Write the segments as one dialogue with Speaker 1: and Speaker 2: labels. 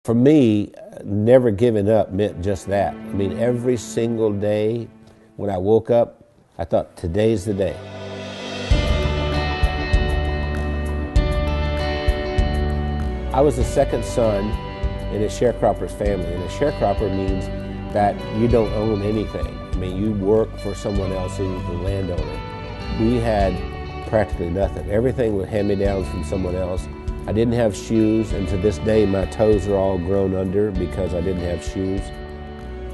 Speaker 1: For me, never giving up meant just that. I mean, every single day when I woke up, I thought, today's the day. I was the second son in a sharecropper's family, and a sharecropper means that you don't own anything. I mean, you work for someone else who's the landowner. We had practically nothing. Everything was hand-me-downs from someone else. I didn't have shoes, and to this day my toes are all grown under because I didn't have shoes.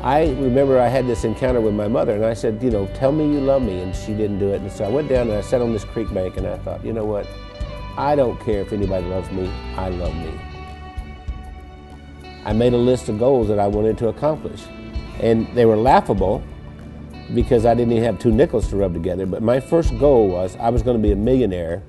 Speaker 1: I remember I had this encounter with my mother, and I said, you know, tell me you love me, and she didn't do it. And so I went down and I sat on this creek bank and I thought, you know what, I don't care if anybody loves me, I love me. I made a list of goals that I wanted to accomplish, and they were laughable because I didn't even have 2 nickels to rub together, but my first goal was I was going to be a millionaire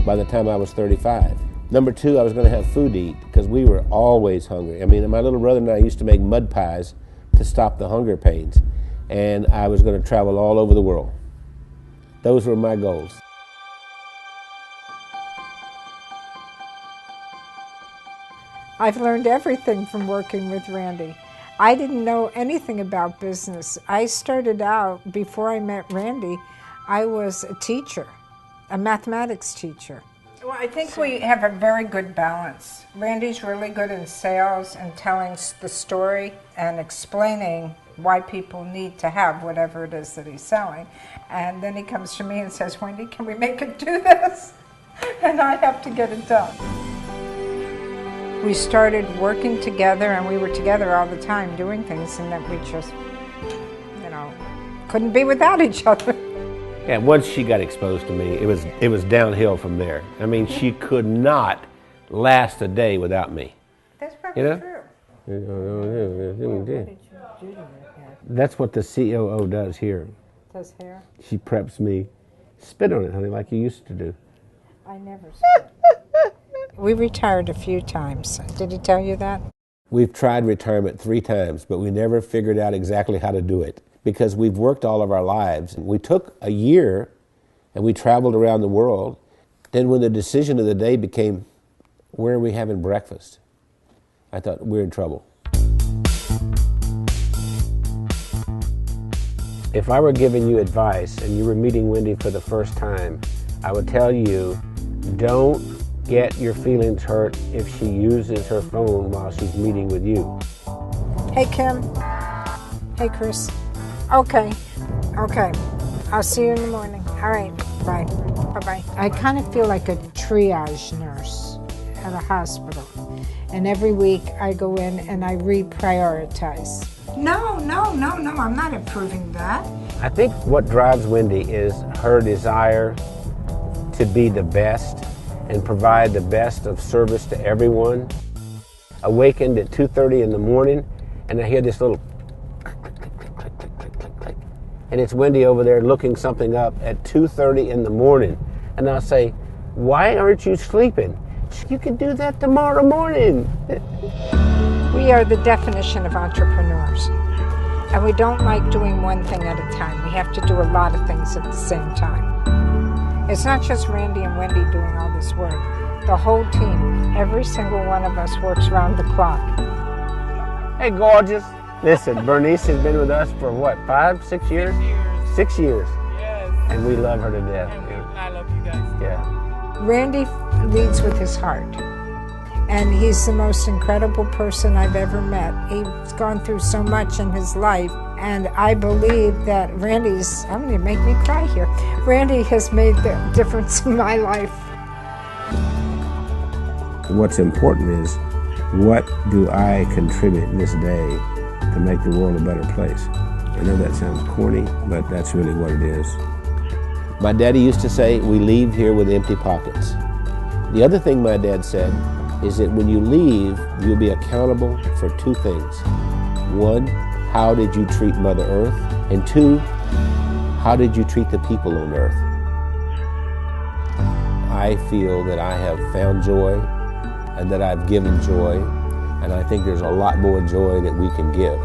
Speaker 1: by the time I was 35. Number 2, I was going to have food to eat because we were always hungry. I mean, my little brother and I used to make mud pies to stop the hunger pains, and I was going to travel all over the world. Those were my goals.
Speaker 2: I've learned everything from working with Randy. I didn't know anything about business. I started out, before I met Randy, I was a teacher, a mathematics teacher. Well, I think we have a very good balance. Randy's really good in sales and telling the story and explaining why people need to have whatever it is that he's selling. And then he comes to me and says, Wendy, can we make it do this? And I have to get it done. We started working together, and we were together all the time doing things, and that we just, you know, couldn't be without each other.
Speaker 1: Yeah, once she got exposed to me, it was downhill from there. I mean, she could not last a day without me.
Speaker 2: That's probably true.
Speaker 1: That's what the COO does here.
Speaker 2: Does hair?
Speaker 1: She preps me. Spit on it, honey, like you used to do.
Speaker 2: I never spit. We retired a few times. Did he tell you that?
Speaker 1: We've tried retirement 3 times, but we never figured out exactly how to do it because we've worked all of our lives. We took a year and we traveled around the world. Then when the decision of the day became, where are we having breakfast? I thought, we're in trouble. If I were giving you advice and you were meeting Wendy for the first time, I would tell you, don't get your feelings hurt if she uses her phone while she's meeting with you.
Speaker 2: Hey, Kim. Hey, Chris. Okay. I'll see you in the morning. All right. Bye. Bye-bye. I kind of feel like a triage nurse at a hospital. And every week I go in and I reprioritize. No, I'm not approving that.
Speaker 1: I think what drives Wendy is her desire to be the best and provide the best of service to everyone. Awakened at 2:30 in the morning, and I hear this little click, click, click, click, click, click, click, click, click. And it's Wendy over there looking something up at 2:30 in the morning. And I'll say, why aren't you sleeping? You can do that tomorrow morning.
Speaker 2: We are the definition of entrepreneurs. And we don't like doing one thing at a time. We have to do a lot of things at the same time. It's not just Randy and Wendy doing all this work. The whole team, every single one of us works round the clock.
Speaker 1: Hey, gorgeous. Listen, Bernice has been with us for what, 5, 6 years? 6 years.
Speaker 3: Yes.
Speaker 1: And we love her to death.
Speaker 3: And I love you guys.
Speaker 1: Yeah.
Speaker 2: Randy leads with his heart. And he's the most incredible person I've ever met. He's gone through so much in his life. And I believe that I'm going to make me cry here. Randy has made the difference in my life.
Speaker 1: What's important is, what do I contribute this day to make the world a better place? I know that sounds corny, but that's really what it is. My daddy used to say, we leave here with empty pockets. The other thing my dad said is that when you leave, you'll be accountable for 2 things. 1, how did you treat Mother Earth? And 2, how did you treat the people on Earth? I feel that I have found joy and that I've given joy, and I think there's a lot more joy that we can give.